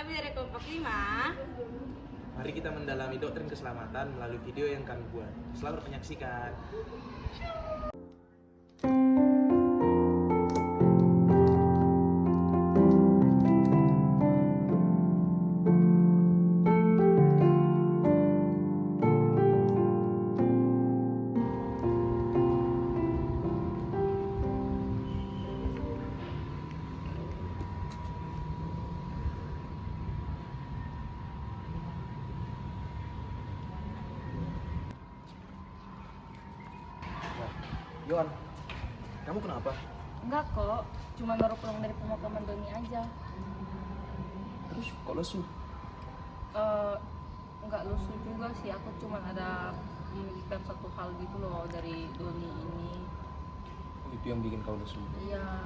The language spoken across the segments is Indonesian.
kami dari Kompak 5. Mari kita mendalami doktrin keselamatan melalui video yang kami buat. Selamat menyaksikan. Yohan, kamu kenapa? Enggak kok, cuma baru pulang dari pemakaman Doni aja. Terus kok lesu? Enggak lusuh juga sih, aku cuma ada memikirkan satu hal gitu loh dari Doni ini. Itu yang bikin kau lesu? Iya,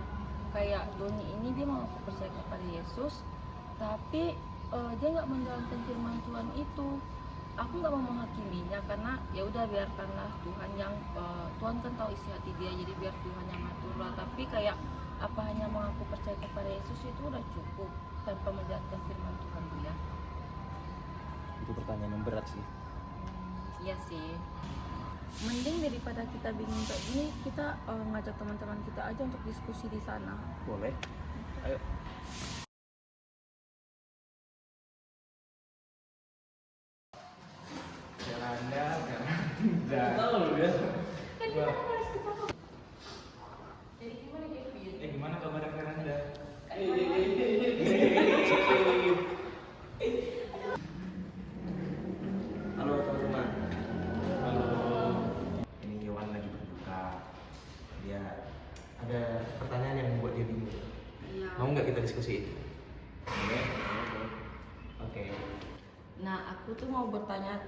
kayak Doni ini dia mau percaya kepada Yesus, tapi dia nggak menjalankan firman Tuhan itu. Aku nggak mau menghakiminya karena ya udah biarkanlah Tuhan yang Tuhan kan tahu isi hati dia, jadi biar Tuhan yang ngatur lah. Tapi kayak apa hanya mengaku percaya kepada Yesus itu udah cukup tanpa menjalankan firman Tuhan dia? Itu pertanyaan yang berat sih. Iya sih. Mending daripada kita bingung kayak gini, kita ngajak teman-teman kita aja untuk diskusi di sana. Boleh? Ayo. Tahu ya. Jadi gimana Kevin? Gimana kabar Veranda? Halo teman-teman. Halo. Ini Yohan lagi berduka. Dia ada pertanyaan yang membuat dia bingung. Iya. Mau nggak kita diskusi? Oke. Nah, aku tuh mau bertanya,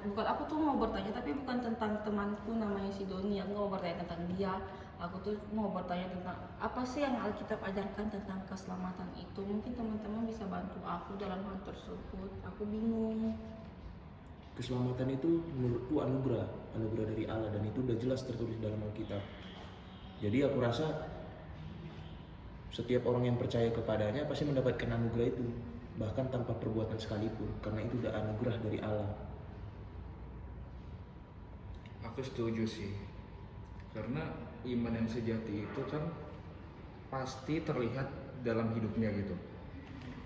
tapi bukan tentang temanku namanya si Doni. Aku mau bertanya tentang dia. Aku tuh mau bertanya tentang apa sih yang Alkitab ajarkan tentang keselamatan itu. Mungkin teman-teman bisa bantu aku dalam hal tersebut. Aku bingung. Keselamatan itu menurutku anugerah dari Allah, dan itu udah jelas tertulis dalam Alkitab. Jadi aku rasa setiap orang yang percaya kepadanya pasti mendapatkan anugerah itu, bahkan tanpa perbuatan sekalipun, karena itu udah anugerah dari Allah. Aku setuju sih, karena iman yang sejati itu kan pasti terlihat dalam hidupnya gitu.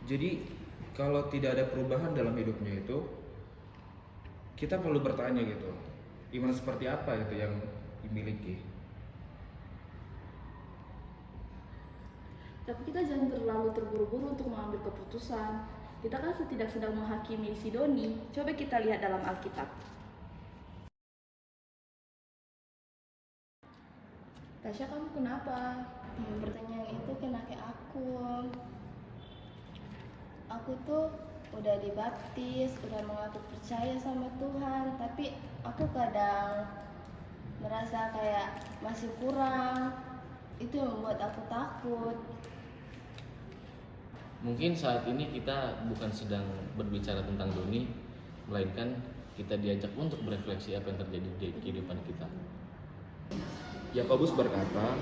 Jadi kalau tidak ada perubahan dalam hidupnya itu, kita perlu bertanya gitu, iman seperti apa itu yang dimiliki. Tapi kita jangan terlalu terburu-buru untuk mengambil keputusan. Kita kan tidak sedang menghakimi si Doni. Coba kita lihat dalam Alkitab. Tasya, kamu kenapa? Pertanyaan itu kena ke aku. Aku tuh udah dibaptis, udah mengaku percaya sama Tuhan, tapi aku kadang merasa kayak masih kurang. Itu yang membuat aku takut. Mungkin saat ini kita bukan sedang berbicara tentang Doni, melainkan kita diajak untuk berefleksi apa yang terjadi di kehidupan kita. Yakobus berkata,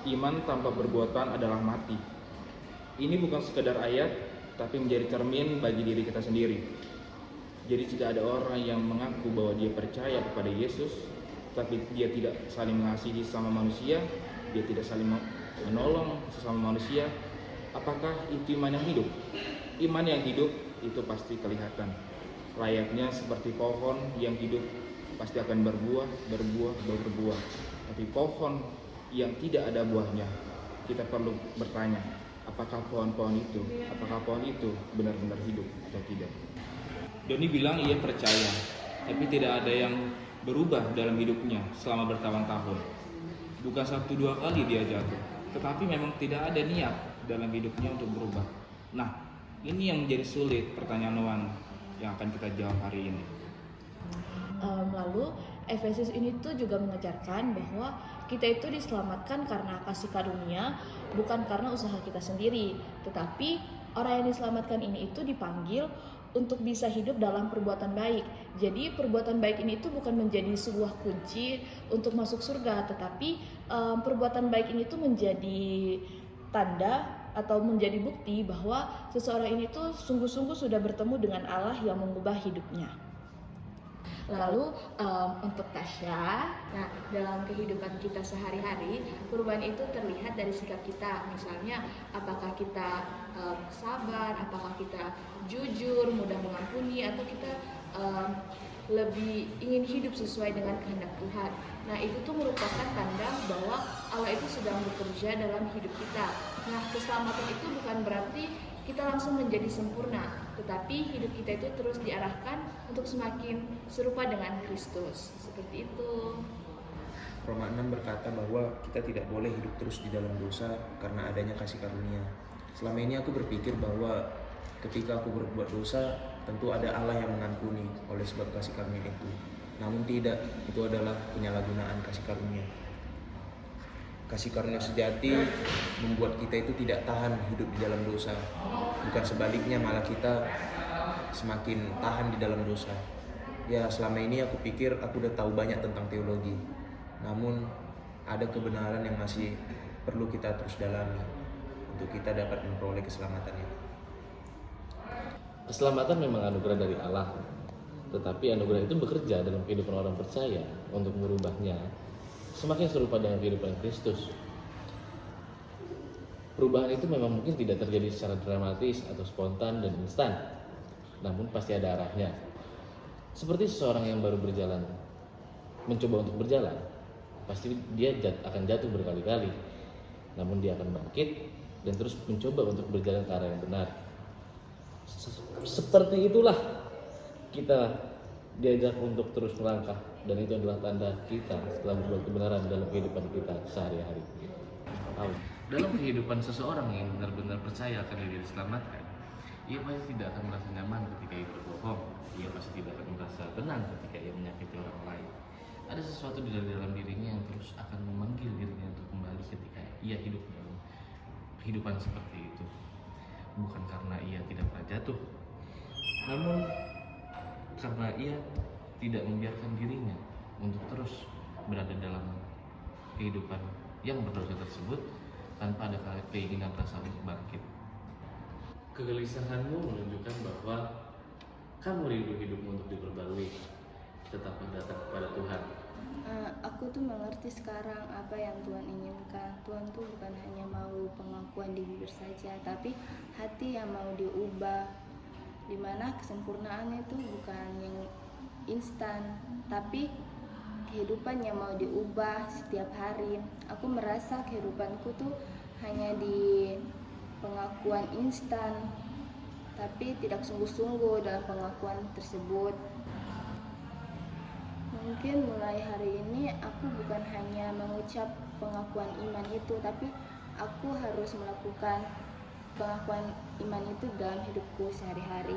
iman tanpa perbuatan adalah mati. Ini bukan sekedar ayat, tapi menjadi cermin bagi diri kita sendiri. Jadi jika ada orang yang mengaku bahwa dia percaya kepada Yesus, tapi dia tidak saling mengasihi sesama manusia, dia tidak saling menolong sesama manusia, apakah itu iman yang hidup? Iman yang hidup itu pasti kelihatan. Layaknya seperti pohon yang hidup pasti akan berbuah. Tapi pohon yang tidak ada buahnya, kita perlu bertanya, apakah pohon itu benar-benar hidup atau tidak? Doni bilang ia percaya, tapi tidak ada yang berubah dalam hidupnya selama bertahun-tahun. Bukan 1-2 kali dia jatuh, tetapi memang tidak ada niat dalam hidupnya untuk berubah. Nah, ini yang menjadi sulit pertanyaan Noan yang akan kita jawab hari ini. Lalu Efesus ini tuh juga mengajarkan bahwa kita itu diselamatkan karena kasih karunia, bukan karena usaha kita sendiri. Tetapi orang yang diselamatkan ini itu dipanggil untuk bisa hidup dalam perbuatan baik. Jadi perbuatan baik ini itu bukan menjadi sebuah kunci untuk masuk surga, tetapi perbuatan baik ini tuh menjadi tanda atau menjadi bukti bahwa seseorang ini tuh sungguh-sungguh sudah bertemu dengan Allah yang mengubah hidupnya. Lalu untuk Tasya, nah dalam kehidupan kita sehari-hari, perubahan itu terlihat dari sikap kita. Misalnya, apakah kita sabar, apakah kita jujur, mudah mengampuni, atau kita lebih ingin hidup sesuai dengan kehendak Tuhan. Nah itu tuh merupakan tanda bahwa Allah itu sedang bekerja dalam hidup kita. Nah keselamatan itu bukan berarti kita langsung menjadi sempurna, tetapi hidup kita itu terus diarahkan untuk semakin serupa dengan Kristus. Seperti itu. Roma 6 berkata bahwa kita tidak boleh hidup terus di dalam dosa karena adanya kasih karunia. Selama ini aku berpikir bahwa ketika aku berbuat dosa, tentu ada Allah yang mengampuni oleh sebab kasih karunia itu. Namun tidak, itu adalah penyalahgunaan kasih karunia. Kasih karunia sejati membuat kita itu tidak tahan hidup di dalam dosa. Bukan sebaliknya, malah kita semakin tahan di dalam dosa. Ya, selama ini aku pikir aku udah tahu banyak tentang teologi. Namun ada kebenaran yang masih perlu kita terus dalami untuk kita dapat memperoleh keselamatan itu. Keselamatan memang anugerah dari Allah, tetapi anugerah itu bekerja dalam kehidupan orang percaya untuk merubahnya semakin serupa dengan kehidupan Kristus. Perubahan itu memang mungkin tidak terjadi secara dramatis atau spontan dan instan, namun pasti ada arahnya. Seperti seseorang yang baru berjalan, mencoba untuk berjalan, pasti dia akan jatuh berkali-kali, namun dia akan bangkit dan terus mencoba untuk berjalan ke arah yang benar. Seperti itulah kita diajak untuk terus melangkah, dan itu adalah tanda kita setelah berbuat kebenaran dalam kehidupan kita sehari-hari. Dalam kehidupan seseorang yang benar-benar percaya akan diri diselamatkan, ia pasti tidak akan merasa nyaman ketika ia berbohong. Ia pasti tidak akan merasa tenang ketika ia menyakiti orang lain. Ada sesuatu di dalam dirinya yang terus akan memanggil dirinya untuk kembali ketika ia hidup dalam kehidupan seperti itu. Bukan karena ia tidak pernah jatuh, namun karena ia tidak membiarkan dirinya untuk terus berada dalam kehidupan yang berdosa tersebut tanpa ada keinginan rasa untuk bangkit. Kegelisahanmu menunjukkan bahwa kamu rindu hidupmu untuk diperbarui. Tetaplah datang kepada Tuhan. Aku tuh mengerti sekarang apa yang Tuhan inginkan. Tuhan tuh bukan hanya mau pengakuan di bibir saja, tapi hati yang mau diubah, dimana kesempurnaan itu bukan yang instan, tapi kehidupan yang mau diubah setiap hari. Aku merasa kehidupanku tuh hanya di pengakuan instan, tapi tidak sungguh-sungguh dalam pengakuan tersebut. Mungkin mulai hari ini aku bukan hanya mengucap pengakuan iman itu, tapi aku harus melakukan pengakuan iman itu dalam hidupku sehari-hari.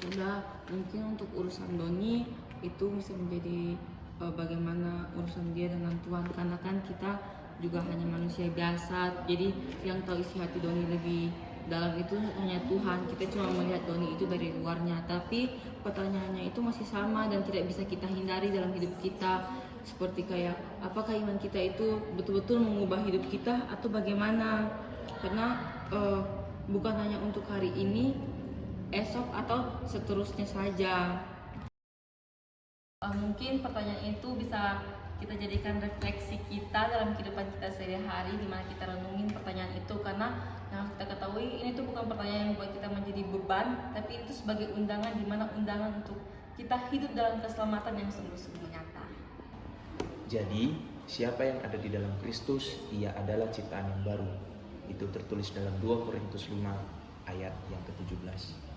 Sudah, mungkin untuk urusan Doni itu bisa menjadi bagaimana urusan dia dengan Tuhan, karena kan kita juga hanya manusia biasa, jadi yang tahu isi hati Doni lebih dalam itu hanya Tuhan. Kita cuma melihat Doni itu dari luarnya, tapi pertanyaannya itu masih sama dan tidak bisa kita hindari dalam hidup kita. Seperti kayak apakah iman kita itu betul-betul mengubah hidup kita atau bagaimana? Karena bukan hanya untuk hari ini, esok atau seterusnya saja. Mungkin pertanyaan itu bisa kita jadikan refleksi kita dalam kehidupan kita sehari-hari, di mana kita renungin pertanyaan itu, karena yang kita ketahui ini tuh bukan pertanyaan yang membuat kita menjadi beban, tapi itu sebagai undangan, di mana undangan untuk kita hidup dalam keselamatan yang sungguh-sungguh nyata. Jadi, siapa yang ada di dalam Kristus, ia adalah ciptaan yang baru. Itu tertulis dalam 2 Korintus 5 ayat yang ke-17.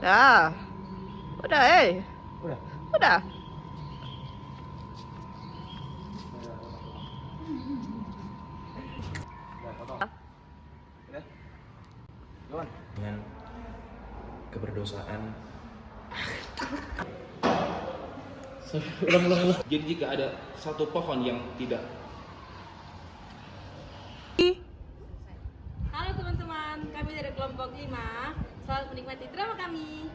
Dah. Udah, Udah. Dengan keberdosaan. Ulang. Jadi jika ada satu pohon yang tidak Halo teman-teman, kami dari kelompok 5 Selamat menikmati drama kami.